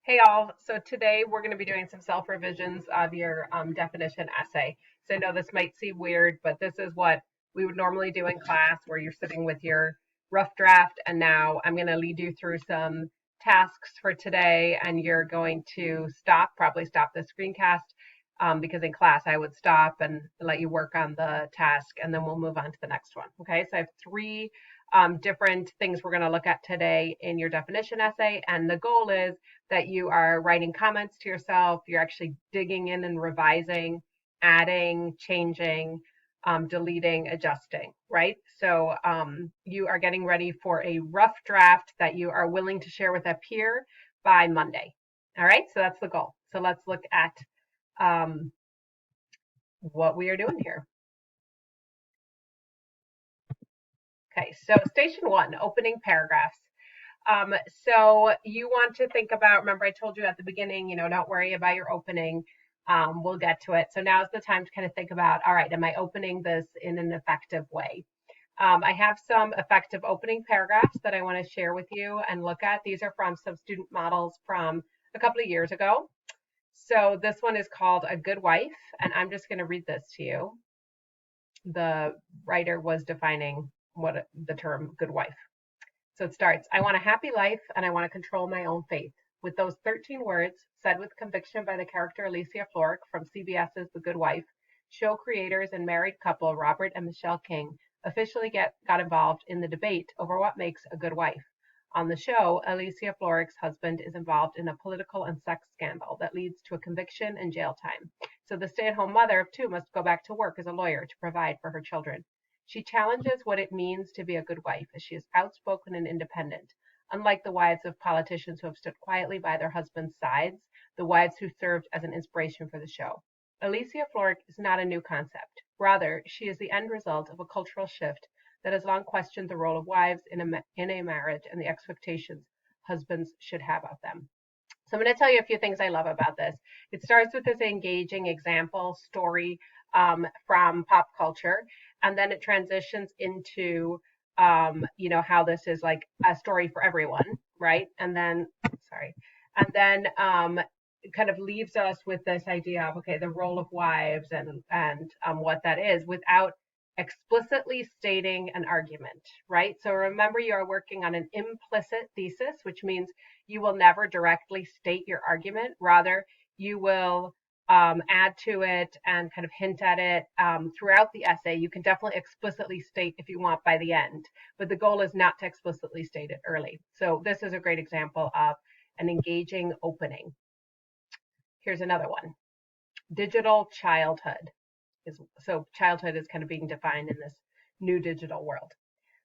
Hey all, so today we're going to be doing some self-revisions of your definition essay. So I know this might seem weird, but this is what we would normally do in class where you're sitting with your rough draft, and now I'm going to lead you through some tasks for today, and you're going to probably stop the screencast, because in class I would stop and let you work on the task, and then we'll move on to the next one. Okay, so I have three different things we're going to look at today in your definition essay, and the goal is that you are writing comments to yourself, you're actually digging in and revising, adding, changing, deleting, adjusting, right? So you are getting ready for a rough draft that you are willing to share with a peer by Monday. All right, so that's the goal. So let's look at um, what we are doing here. Okay, so station one, opening paragraphs. So you want to think about, remember I told you at the beginning, don't worry about your opening. We'll get to it. So now's the time to kind of think about, all right, am I opening this in an effective way? I have some effective opening paragraphs that I want to share with you and look at. These are from some student models from a couple of years ago. So this one is called A Good Wife, and I'm just going to read this to you. The writer was defining what the term good wife. So it starts, I want a happy life and I want to control my own fate. With those 13 words, said with conviction by the character Alicia Florrick from CBS's The Good Wife, show creators and married couple Robert and Michelle King officially got involved in the debate over what makes a good wife. On the show, Alicia Florrick's husband is involved in a political and sex scandal that leads to a conviction and jail time. So the stay-at-home mother of two must go back to work as a lawyer to provide for her children. She challenges what it means to be a good wife, as she is outspoken and independent. Unlike the wives of politicians who have stood quietly by their husbands' sides, the wives who served as an inspiration for the show. Alicia Florrick is not a new concept. Rather, she is the end result of a cultural shift that has long questioned the role of wives in a marriage and the expectations husbands should have of them. So I'm going to tell you a few things I love about this. It starts with this engaging example story from pop culture, and then it transitions into how this is like a story for everyone, right? And then, sorry, and then it kind of leaves us with this idea of okay, the role of wives and what that is without explicitly stating an argument, right? So remember, you are working on an implicit thesis, which means you will never directly state your argument. Rather, you will add to it and kind of hint at it throughout the essay. You can definitely explicitly state if you want by the end, but the goal is not to explicitly state it early. So this is a great example of an engaging opening. Here's another one. Digital childhood. So childhood is kind of being defined in this new digital world.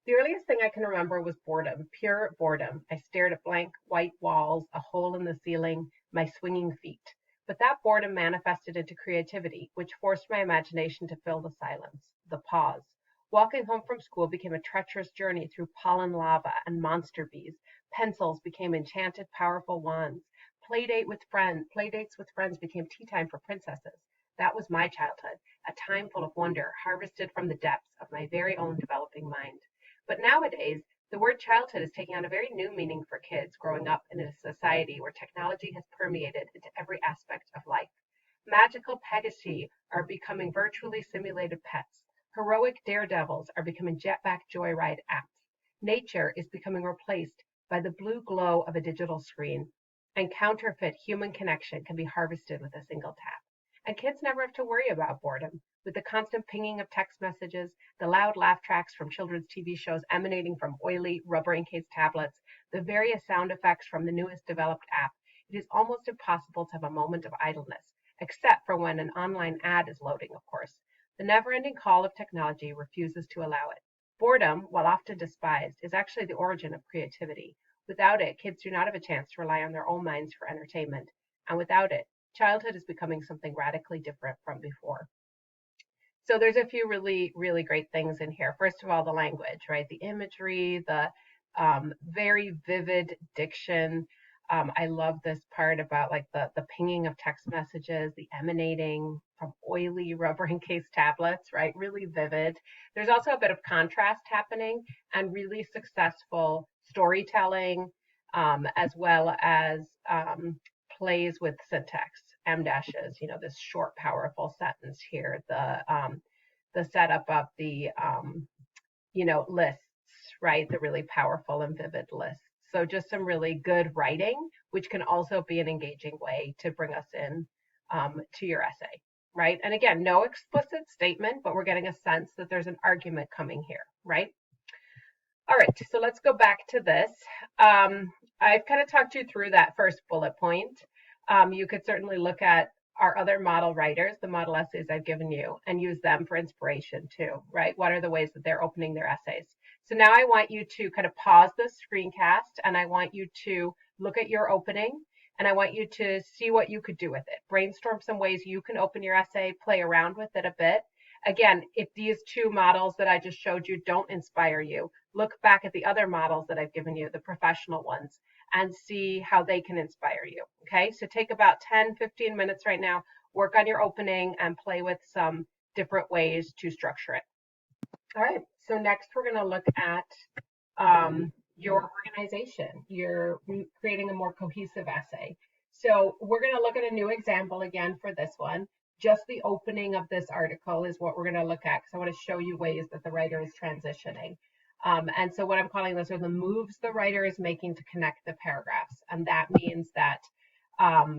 The earliest thing I can remember was boredom, pure boredom. I stared at blank white walls, a hole in the ceiling, my swinging feet. But that boredom manifested into creativity, which forced my imagination to fill the silence, the pause. Walking home from school became a treacherous journey through pollen lava and monster bees. Pencils became enchanted, powerful wands. Playdates with friends became tea time for princesses. That was my childhood, a time full of wonder, harvested from the depths of my very own developing mind. But nowadays, the word childhood is taking on a very new meaning for kids growing up in a society where technology has permeated into every aspect of life. Magical Pegasi are becoming virtually simulated pets. Heroic daredevils are becoming jetpack joyride apps. Nature is becoming replaced by the blue glow of a digital screen. And counterfeit human connection can be harvested with a single tap. And kids never have to worry about boredom. With the constant pinging of text messages, the loud laugh tracks from children's TV shows emanating from oily, rubber encased tablets, the various sound effects from the newest developed app, it is almost impossible to have a moment of idleness, except for when an online ad is loading, of course. The never ending call of technology refuses to allow it. Boredom, while often despised, is actually the origin of creativity. Without it, kids do not have a chance to rely on their own minds for entertainment. And without it, childhood is becoming something radically different from before. So there's a few really, really great things in here. First of all, the language, right? The imagery, the very vivid diction. I love this part about like the pinging of text messages, the emanating from oily rubber encased tablets, right? Really vivid. There's also a bit of contrast happening and really successful storytelling. as well as plays with syntax, em dashes, this short, powerful sentence here, the setup of the, lists, right? The really powerful and vivid lists. So just some really good writing, which can also be an engaging way to bring us in to your essay, right? And again, no explicit statement, but we're getting a sense that there's an argument coming here, right? All right, so let's go back to this. I've kind of talked you through that first bullet point. You could certainly look at our other model writers, the model essays I've given you, and use them for inspiration too, right? What are the ways that they're opening their essays? So now I want you to kind of pause the screencast, and I want you to look at your opening, and I want you to see what you could do with it. Brainstorm some ways you can open your essay, play around with it a bit. Again, if these two models that I just showed you don't inspire you, look back at the other models that I've given you, the professional ones, and see how they can inspire you. Okay, so take about 10-15 minutes right now, work on your opening, and play with some different ways to structure it. All right, so next we're going to look at your organization. You're creating a more cohesive essay. So we're going to look at a new example again for this one. Just the opening of this article is what we're going to look at, because I want to show you ways that the writer is transitioning. And so what I'm calling those are the moves the writer is making to connect the paragraphs. And that means that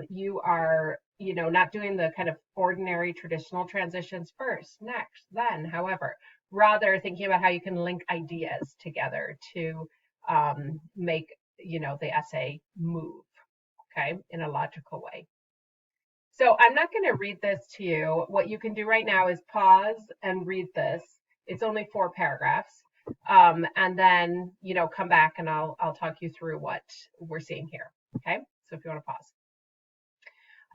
you are, not doing the kind of ordinary traditional transitions first, next, then, however, rather thinking about how you can link ideas together to make, the essay move, okay, in a logical way. So I'm not going to read this to you. What you can do right now is pause and read this. It's only 4 paragraphs. And then, come back and I'll talk you through what we're seeing here. Okay, so if you want to pause.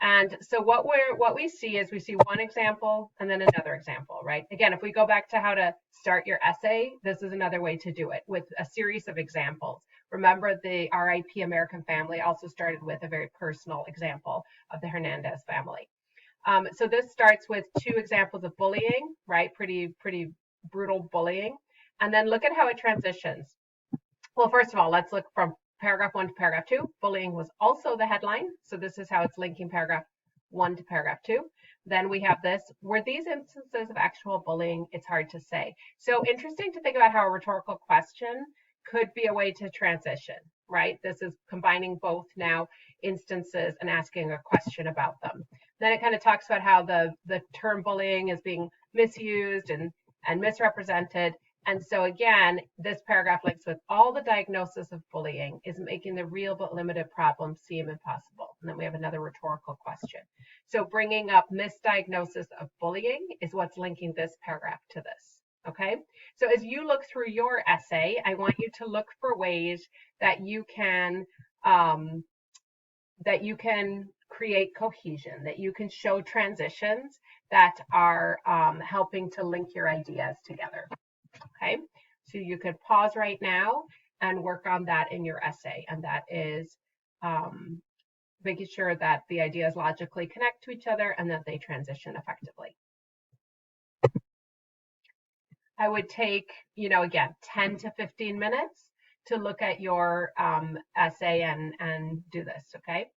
And so what we see is we see one example and then another example, right? Again, if we go back to how to start your essay, this is another way to do it, with a series of examples. Remember, the RIP American Family also started with a very personal example of the Hernandez family. So this starts with 2 examples of bullying, right? Pretty brutal bullying. And then look at how it transitions. Well, first of all, let's look from paragraph 1 to paragraph 2. Bullying was also the headline. So this is how it's linking paragraph 1 to paragraph 2. Then we have this. Were these instances of actual bullying? It's hard to say. So interesting to think about how a rhetorical question could be a way to transition, right? This is combining both now instances and asking a question about them. Then it kind of talks about how the term bullying is being misused and misrepresented. And so again, this paragraph links with all the diagnosis of bullying is making the real but limited problem seem impossible. And then we have another rhetorical question. So bringing up misdiagnosis of bullying is what's linking this paragraph to this. Okay, so as you look through your essay, I want you to look for ways that you can create cohesion, that you can show transitions that are helping to link your ideas together. Okay, so you could pause right now and work on that in your essay, and that is making sure that the ideas logically connect to each other and that they transition effectively. I would take, again, 10 to 15 minutes to look at your essay and do this, okay?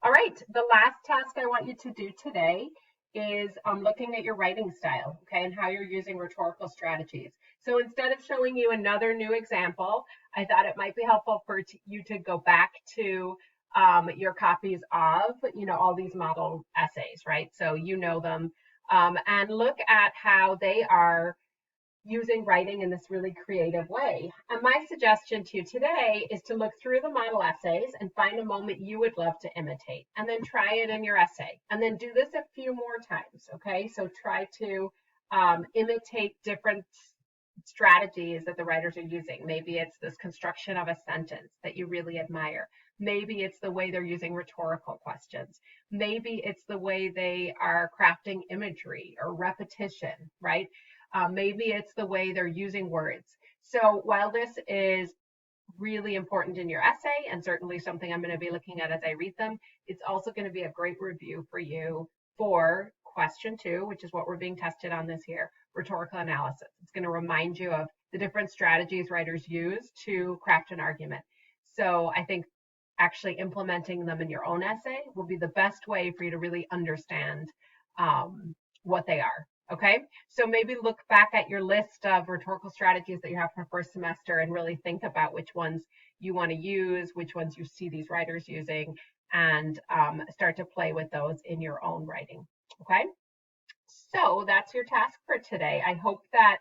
All right, the last task I want you to do today is looking at your writing style, okay, and how you're using rhetorical strategies. So instead of showing you another new example, I thought it might be helpful for you to go back to your copies of, all these model essays, right? So you know them, and look at how they are using writing in this really creative way. And my suggestion to you today is to look through the model essays and find a moment you would love to imitate, and then try it in your essay. And then do this a few more times, okay? So try to imitate different strategies that the writers are using. Maybe it's this construction of a sentence that you really admire. Maybe it's the way they're using rhetorical questions. Maybe it's the way they are crafting imagery or repetition, right? Maybe it's the way they're using words. So while this is really important in your essay, and certainly something I'm going to be looking at as I read them, it's also going to be a great review for you for question 2, which is what we're being tested on this year, rhetorical analysis. It's going to remind you of the different strategies writers use to craft an argument. So I think actually implementing them in your own essay will be the best way for you to really understand what they are. Okay, so maybe look back at your list of rhetorical strategies that you have for first semester and really think about which ones you want to use, which ones you see these writers using, and start to play with those in your own writing. Okay, so that's your task for today. I hope that,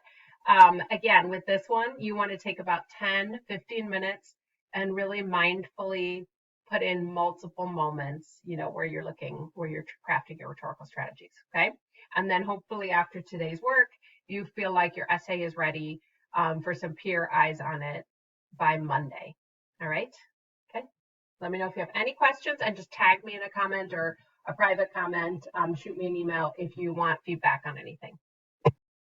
again, with this one, you want to take about 10-15 minutes and really mindfully put in multiple moments, where you're crafting your rhetorical strategies. Okay. And then hopefully after today's work, you feel like your essay is ready for some peer eyes on it by Monday. All right. Okay. Let me know if you have any questions and just tag me in a comment or a private comment. Shoot me an email if you want feedback on anything.